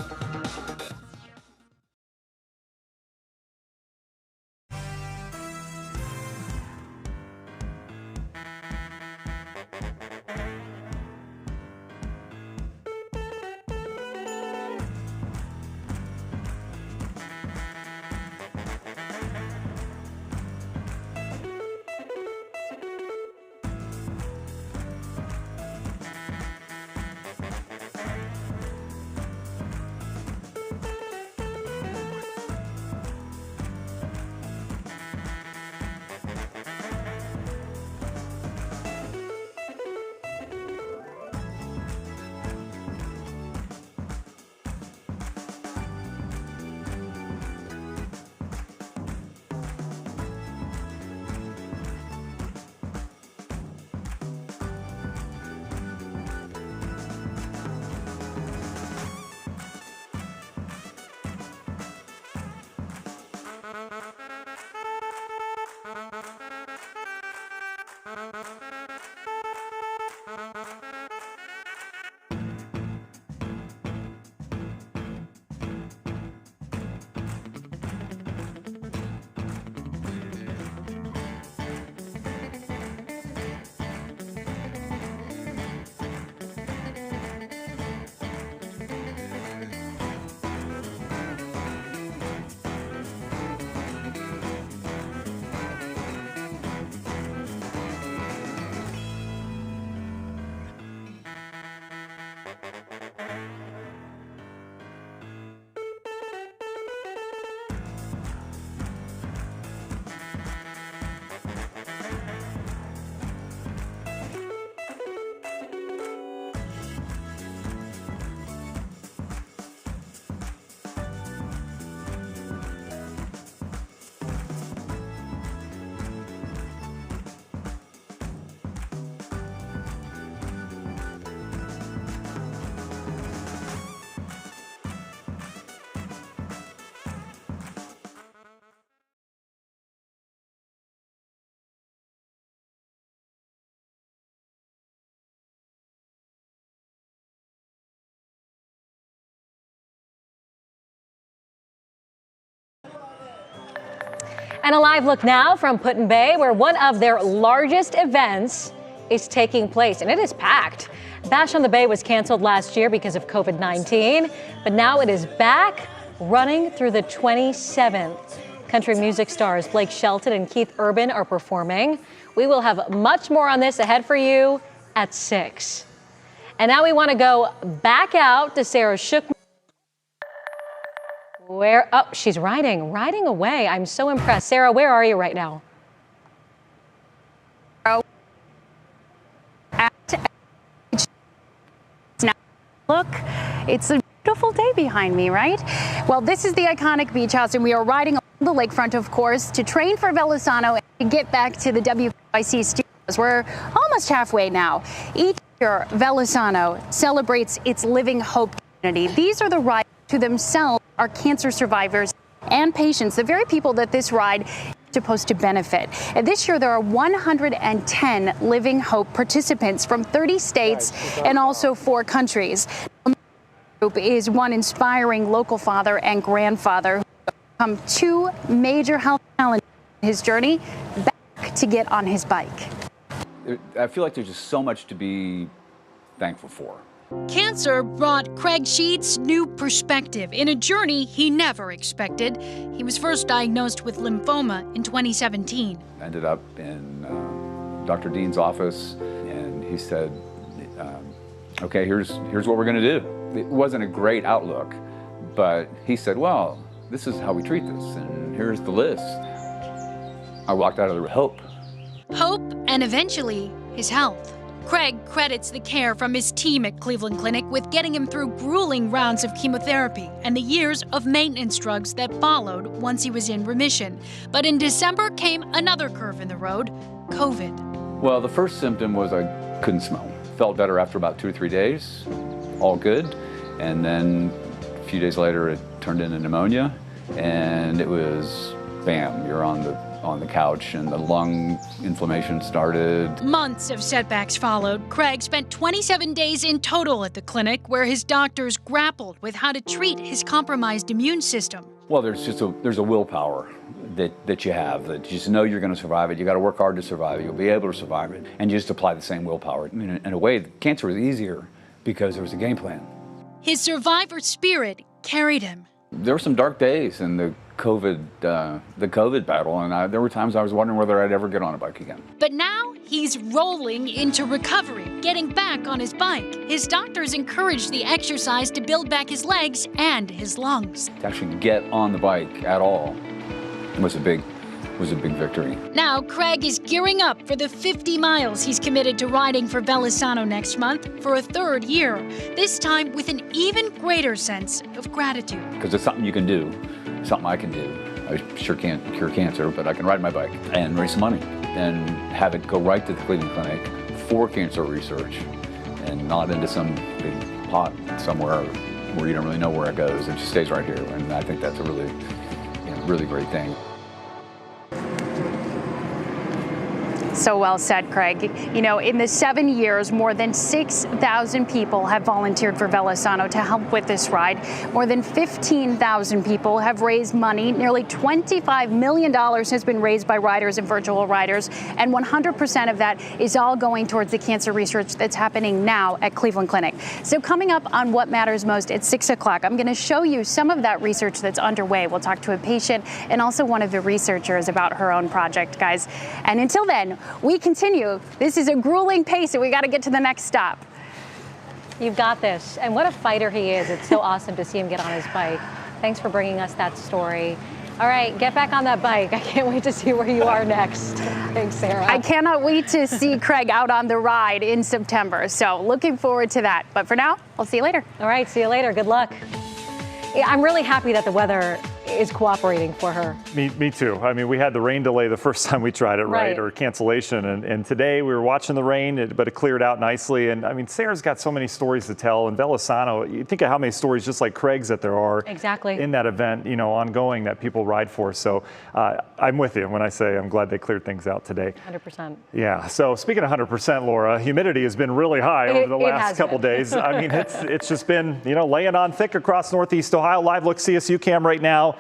And a live look now from Put-in-Bay, where one of their largest events is taking place, and it is packed. Bash on the Bay was canceled last year because of COVID-19, but now it is back, running through the 27th. Country music stars Blake Shelton and Keith Urban are performing. We will have much more on this ahead for you at 6. And now we want to go back out to Sarah Shook. Where? Oh, she's riding away. I'm so impressed. Sarah, where are you right now? Look, it's a beautiful day behind me, right? Well, this is the iconic beach house, and we are riding along the lakefront, of course, to train for Velosano and get back to the WKYC studios. We're almost halfway now. Each year, Velosano celebrates its Living Hope community. These are the riders who themselves are cancer survivors and patients, the very people that this ride is supposed to benefit. And this year, there are 110 Living Hope participants from 30 states and also 4 countries. The group is one inspiring local father and grandfather who overcome 2 major health challenges in his journey back to get on his bike. I feel like there's just so much to be thankful for. Cancer brought Craig Sheets new perspective in a journey he never expected. He was first diagnosed with lymphoma in 2017. Ended up in Dr. Dean's office, and he said, okay, here's what we're going to do. It wasn't a great outlook, but he said, well, this is how we treat this, and here's the list. I walked out of there with hope. Hope and eventually his health. Craig credits the care from his team at Cleveland Clinic with getting him through grueling rounds of chemotherapy and the years of maintenance drugs that followed once he was in remission. But in December came another curve in the road, COVID. Well, the first symptom was I couldn't smell. Felt better after about 2 or 3 days, all good. And then a few days later, it turned into pneumonia, and it was, bam, you're on the couch, and the lung inflammation started. Months of setbacks followed. Craig spent 27 days in total at the clinic where his doctors grappled with how to treat his compromised immune system. Well, there's a willpower that you have, that you just know you're going to survive it. You got to work hard to survive it. You'll be able to survive it, and you just apply the same willpower. I mean, in a way, cancer was easier because there was a game plan. His survivor spirit carried him. There were some dark days in the COVID battle, and there were times I was wondering whether I'd ever get on a bike again. But now he's rolling into recovery, getting back on his bike. His doctors encouraged the exercise to build back his legs and his lungs. To actually get on the bike at all was a big victory. Now Craig is gearing up for the 50 miles he's committed to riding for Velosano next month for a 3rd year, this time with an even greater sense of gratitude. Because it's something you can do, something I can do. I sure can't cure cancer, but I can ride my bike and raise some money and have it go right to the Cleveland Clinic for cancer research and not into some big pot somewhere where you don't really know where it goes. It just stays right here, and I think that's a really great thing. So well said, Craig. You know, in the 7 years, more than 6,000 people have volunteered for Velosano to help with this ride. More than 15,000 people have raised money. Nearly $25 million has been raised by riders and virtual riders, and 100% of that is all going towards the cancer research that's happening now at Cleveland Clinic. So coming up on What Matters Most at 6 o'clock, I'm going to show you some of that research that's underway. We'll talk to a patient and also one of the researchers about her own project, guys. And until then, we continue. This is a grueling pace, and we got to get to the next stop. You've got this. And what a fighter he is. It's so awesome to see him get on his bike. Thanks for bringing us that story. All right, get back on that bike. I can't wait to see where you are next. Thanks, Sarah. I cannot wait to see Craig out on the ride in September. So looking forward to that. But for now, I'll see you later. All right, see you later. Good luck. Yeah, I'm really happy that the weather is cooperating for her. Me too. I mean, we had the rain delay the first time we tried it, right? Or cancellation. And today we were watching the rain, but it cleared out nicely. And I mean, Sarah's got so many stories to tell. And Velosano, you think of how many stories just like Craig's that there are in that event, you know, ongoing that people ride for. So I'm with you when I say I'm glad they cleared things out today. 100%. Yeah. So speaking of 100%, Laura, humidity has been really high over the last couple days. I mean, it's just been, you know, laying on thick across Northeast Ohio. Live look CSU cam right now.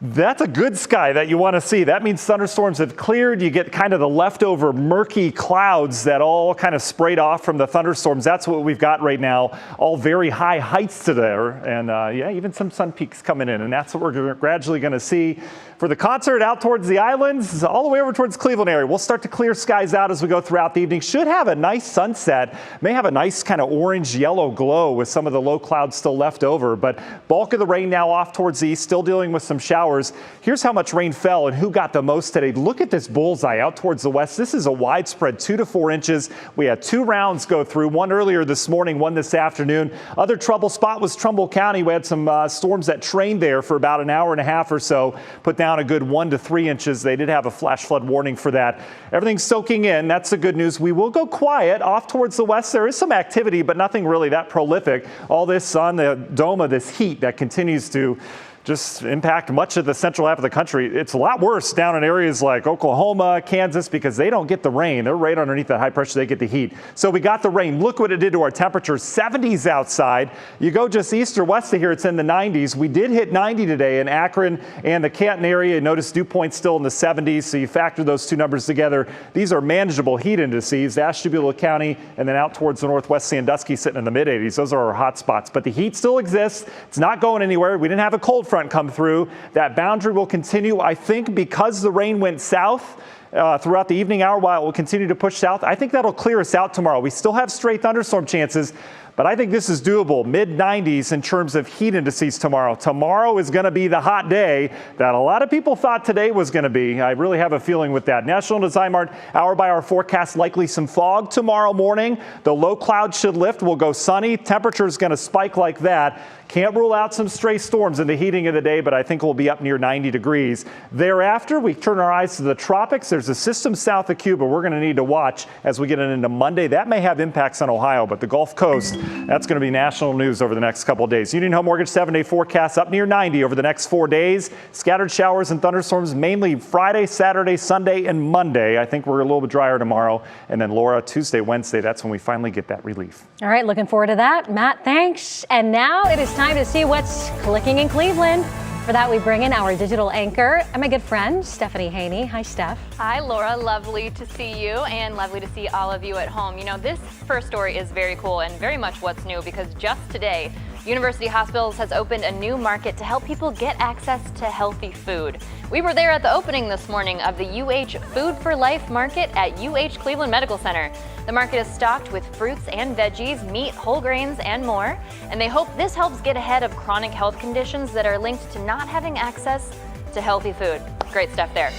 That's a good sky that you want to see. That means thunderstorms have cleared. You get kind of the leftover murky clouds that all kind of sprayed off from the thunderstorms. That's what we've got right now. All very high heights to there. And yeah, even some sun peaks coming in. And that's what we're gradually going to see for the concert out towards the islands, all the way over towards Cleveland area. We'll start to clear skies out as we go throughout the evening. Should have a nice sunset. May have a nice kind of orange yellow glow with some of the low clouds still left over. But bulk of the rain now off towards the east, still dealing with some showers. Here's how much rain fell and who got the most today. Look at this bullseye out towards the west. This is a widespread 2 to 4 inches. We had 2 rounds go through, one earlier this morning, one this afternoon. Other trouble spot was Trumbull County. We had some storms that trained there for about an hour and a half or so, put down a good 1 to 3 inches. They did have a flash flood warning for that. Everything's soaking in. That's the good news. We will go quiet off towards the west. There is some activity, but nothing really that prolific. All this on the dome of this heat that continues to just impact much of the central half of the country. It's a lot worse down in areas like Oklahoma, Kansas, because they don't get the rain. They're right underneath that high pressure. They get the heat. So we got the rain. Look what it did to our temperatures. 70s outside. You go just east or west of here, it's in the 90s. We did hit 90 today in Akron and the Canton area. Notice dew point's still in the 70s. So you factor those two numbers together. These are manageable heat indices. Ashtabula County and then out towards the northwest Sandusky sitting in the mid 80s. Those are our hot spots. But the heat still exists. It's not going anywhere. We didn't have a cold front come through. That boundary will continue, I think, because the rain went south throughout the evening hour while it will continue to push south. I think that'll clear us out tomorrow. We still have stray thunderstorm chances, but I think this is doable. Mid-90s in terms of heat indices tomorrow. Tomorrow is going to be the hot day that a lot of people thought today was going to be. I really have a feeling with that. National Design Mart hour-by-hour forecast, likely some fog tomorrow morning. The low clouds should lift. We'll go sunny. Temperature is going to spike like that. Can't rule out some stray storms in the heating of the day, but I think we'll be up near 90 degrees. Thereafter, we turn our eyes to the tropics. There's a system south of Cuba we're going to need to watch as we get into Monday. That may have impacts on Ohio, but the Gulf Coast, that's going to be national news over the next couple of days. Union Home Mortgage 7-day forecast up near 90 over the next 4 days. Scattered showers and thunderstorms mainly Friday, Saturday, Sunday, and Monday. I think we're a little bit drier tomorrow. And then Laura, Tuesday, Wednesday, that's when we finally get that relief. All right, looking forward to that. Matt, thanks. And now it is time to see what's clicking in Cleveland. For that, we bring in our digital anchor and my good friend, Stephanie Haney. Hi, Steph. Hi, Laura. Lovely to see you and lovely to see all of you at home. You know, this first story is very cool and very much what's new because just today, University Hospitals has opened a new market to help people get access to healthy food. We were there at the opening this morning of the UH Food for Life Market at UH Cleveland Medical Center. The market is stocked with fruits and veggies, meat, whole grains, and more. And they hope this helps get ahead of chronic health conditions that are linked to not having access to healthy food. Great stuff there.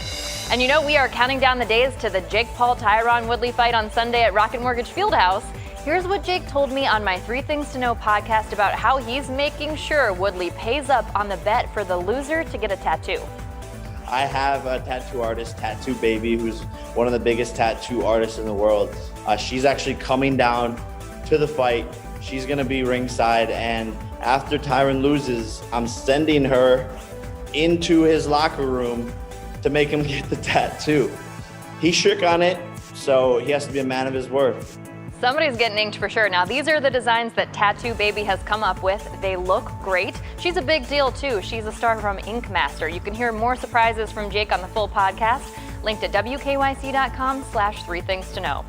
And you know, we are counting down the days to the Jake Paul Tyron Woodley fight on Sunday at Rocket Mortgage Fieldhouse. Here's what Jake told me on my 3 Things to Know podcast about how he's making sure Woodley pays up on the bet for the loser to get a tattoo. I have a tattoo artist, Tattoo Baby, who's one of the biggest tattoo artists in the world. She's actually coming down to the fight. She's gonna be ringside, and after Tyron loses, I'm sending her into his locker room to make him get the tattoo. He shook on it, so he has to be a man of his word. Somebody's getting inked for sure. Now, these are the designs that Tattoo Baby has come up with. They look great. She's a big deal, too. She's a star from Ink Master. You can hear more surprises from Jake on the full podcast, linked at wkyc.com/3 Things to Know.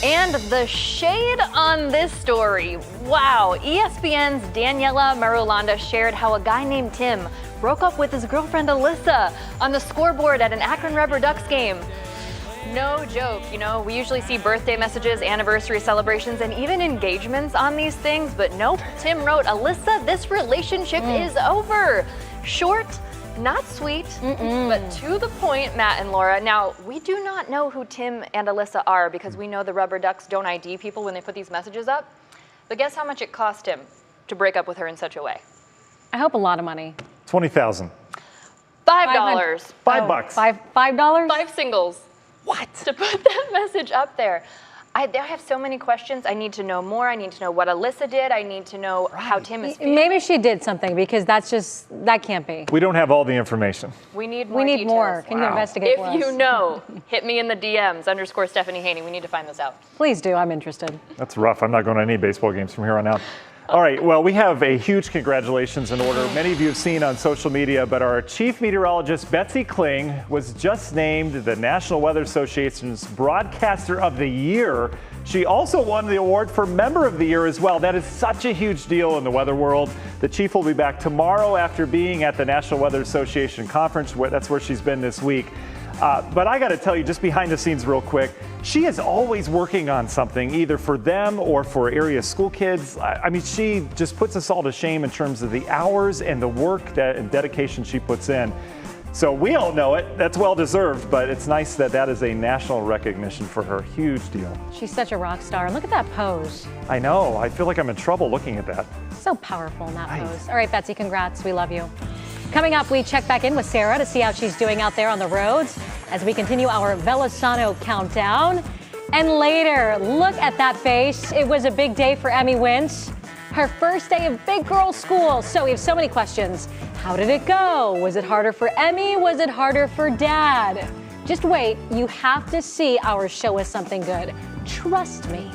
And the shade on this story. Wow. ESPN's Daniela Marulanda shared how a guy named Tim broke up with his girlfriend Alyssa on the scoreboard at an Akron Rubber Ducks game. No joke. You know, we usually see birthday messages, anniversary celebrations, and even engagements on these things, but nope. Tim wrote, Alyssa, this relationship is over. Short, not sweet, but to the point, Matt and Laura. Now, we do not know who Tim and Alyssa are because we know the Rubber Ducks don't ID people when they put these messages up. But guess how much it cost him to break up with her in such a way? I hope a lot of money. $20,000. $5. $5. $5? 5 singles. What? To put that message up there. I have so many questions. I need to know more. I need to know what Alyssa did. I need to know how Tim is feeling. Maybe she did something because that can't be. We don't have all the information. We need more. We need details. more. Can you investigate for us? If you know, hit me in the DMs, _Stephanie Haney. We need to find this out. Please do. I'm interested. That's rough. I'm not going to any baseball games from here on out. All right, well, we have a huge congratulations in order. Many of you have seen on social media, but our chief meteorologist, Betsy Kling, was just named the National Weather Association's Broadcaster of the Year. She also won the award for Member of the Year as well. That is such a huge deal in the weather world. The chief will be back tomorrow after being at the National Weather Association conference. That's where she's been this week. But I got to tell you, just behind the scenes real quick, she is always working on something, either for them or for area school kids. I mean, she just puts us all to shame in terms of the hours and the work and dedication she puts in. So we all know it. That's well deserved, but it's nice that that is a national recognition for her. Huge deal. She's such a rock star. And look at that pose. I know. I feel like I'm in trouble looking at that. So powerful in that pose. All right, Betsy, congrats. We love you. Coming up, we check back in with Sarah to see how she's doing out there on the roads as we continue our Velosano countdown. And later, look at that face. It was a big day for Emmy Wentz. Her first day of big girl school. So we have so many questions. How did it go? Was it harder for Emmy? Was it harder for Dad? Just wait. You have to see our Show Us Something Good. Trust me.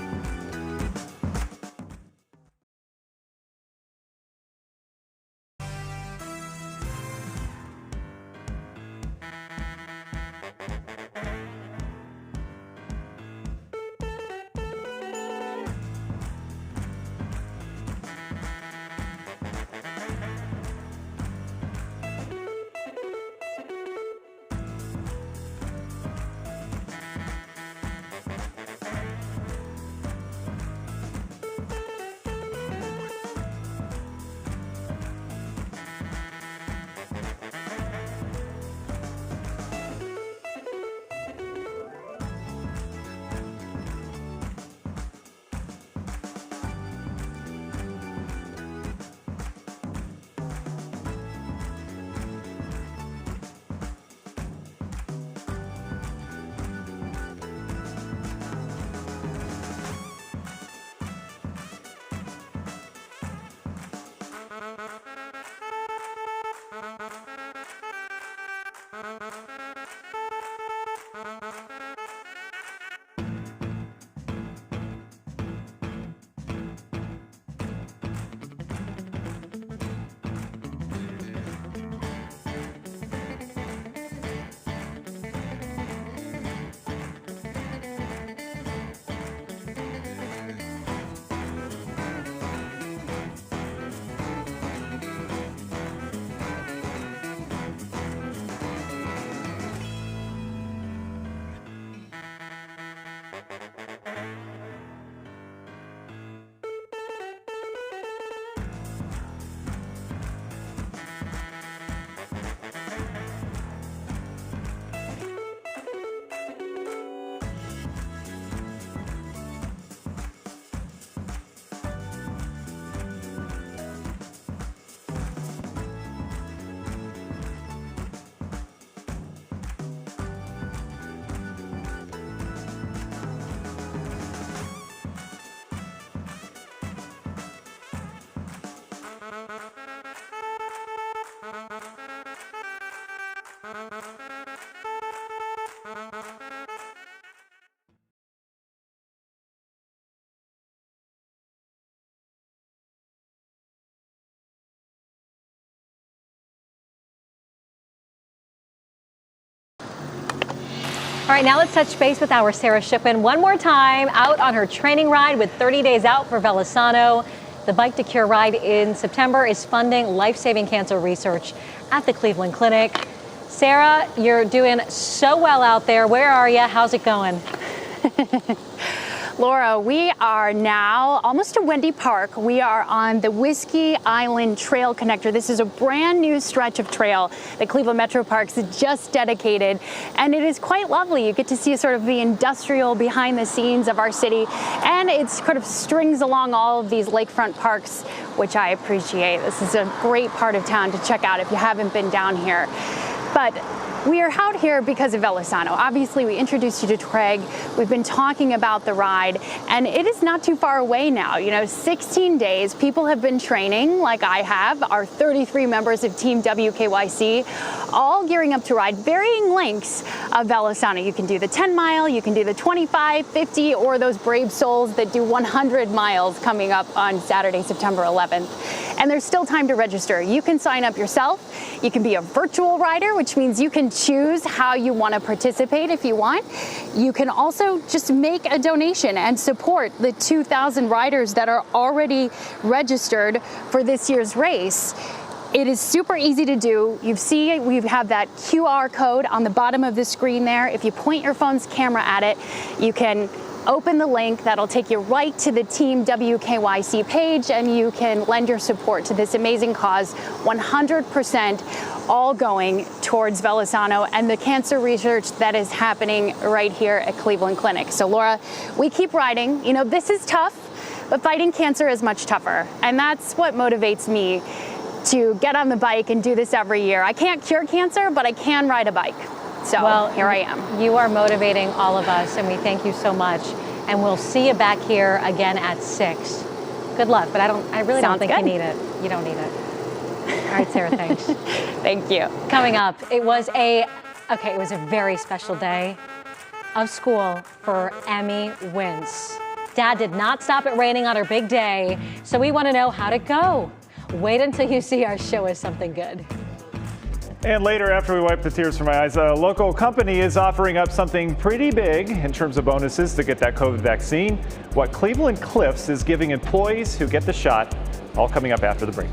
All right, now let's touch base with our Sarah Shipman one more time, out on her training ride with 30 days out for Velosano. The Bike to Cure ride in September is funding life-saving cancer research at the Cleveland Clinic. Sarah, you're doing so well out there. Where are you? How's it going? Laura, we are now almost to Wendy Park. We are on the Whiskey Island Trail Connector. This is a brand new stretch of trail that Cleveland Metro Parks just dedicated, and it is quite lovely. You get to see sort of the industrial behind the scenes of our city, and it sort of strings along all of these lakefront parks, which I appreciate. This is a great part of town to check out if you haven't been down here. But We are out here because of Velosano. Obviously, we introduced you to Craig. We've been talking about the ride, and it is not too far away now. 16 days. People have been training, like I have. Our 33 members of Team WKYC, all gearing up to ride varying lengths of Velosano. You can do the 10 mile, you can do the 25, 50, or those brave souls that do 100 miles coming up on Saturday, September 11th. And there's still time to register. You can sign up yourself. You can be a virtual rider, which means you can choose how you want to participate if you want. You can also just make a donation and support the 2,000 riders that are already registered for this year's race. It is super easy to do. You see, we have that QR code on the bottom of the screen there. If you point your phone's camera at it, you can open the link that'll take you right to the Team WKYC page, and you can lend your support to this amazing cause. 100% all going towards Velosano and the cancer research that is happening right here at Cleveland Clinic. So Laura, we keep riding. This is tough, but fighting cancer is much tougher. And that's what motivates me to get on the bike and do this every year. I can't cure cancer, but I can ride a bike. So here I am. You are motivating all of us, and we thank you so much. And we'll see you back here again at 6. Good luck, but I really don't think you need it. You don't need it. All right, Sarah, thanks. Thank you. Coming up, it was a very special day of school for Emmy Wentz. Dad did not stop it raining on her big day, so we want to know how'd it go. Wait until you see our Show Us Something Good. And later, after we wipe the tears from my eyes, a local company is offering up something pretty big in terms of bonuses to get that COVID vaccine. What Cleveland Cliffs is giving employees who get the shot, all coming up after the break.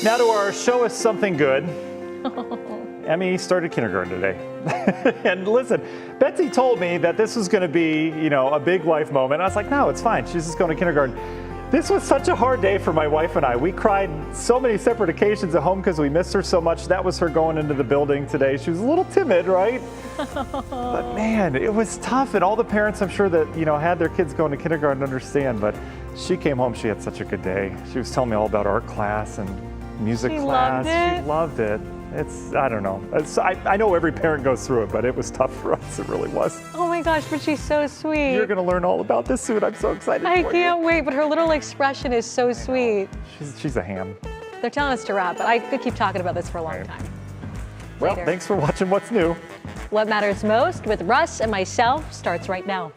Now to our Show Us Something Good. Emmy started kindergarten today. And listen, Betsy told me that this was going to be, a big life moment. I was like, no, it's fine. She's just going to kindergarten. This was such a hard day for my wife and I. We cried so many separate occasions at home because we missed her so much. That was her going into the building today. She was a little timid, right? But man, it was tough. And all the parents, I'm sure that, had their kids going to kindergarten understand. But she came home, she had such a good day. She was telling me all about art class and music She class. loved it? She loved it. I don't know. I know every parent goes through it, but it was tough for us. It really was. Oh my gosh, but she's so sweet. You're going to learn all about this soon. I'm so excited I for can't wait, but her little expression is so sweet. She's a ham. They're telling us to wrap, but I could keep talking about this for a long time. Well, Later. thanks for watching What's New. What Matters Most with Russ and myself starts right now.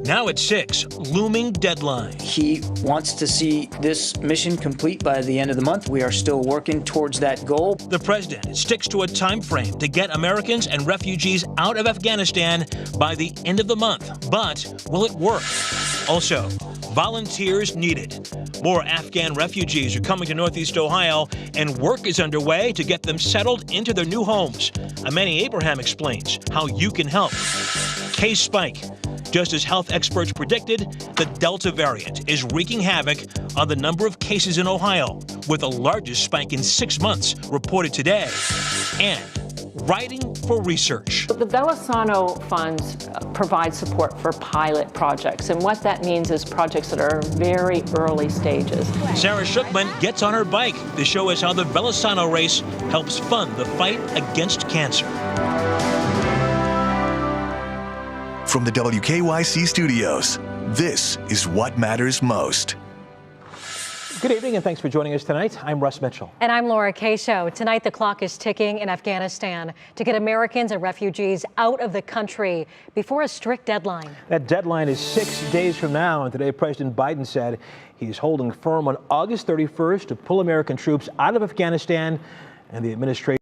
Now at 6, looming deadline. He wants to see this mission complete by the end of the month. We are still working towards that goal. The president sticks to a time frame to get Americans and refugees out of Afghanistan by the end of the month. But will it work? Also, volunteers needed. More Afghan refugees are coming to Northeast Ohio, and work is underway to get them settled into their new homes. Amani Abraham explains how you can help. Case spike. Just as health experts predicted, the Delta variant is wreaking havoc on the number of cases in Ohio, with the largest spike in 6 months reported today. And writing for research. The Velosano funds provide support for pilot projects, and what that means is projects that are very early stages. Sarah Shookman gets on her bike to show us how the Velosano race helps fund the fight against cancer. From the WKYC studios, this is What Matters Most. Good evening and thanks for joining us tonight. I'm Russ Mitchell. And I'm Laura Casho. Tonight, the clock is ticking in Afghanistan to get Americans and refugees out of the country before a strict deadline. That deadline is 6 days from now, and today President Biden said he's holding firm on August 31st to pull American troops out of Afghanistan, and the administration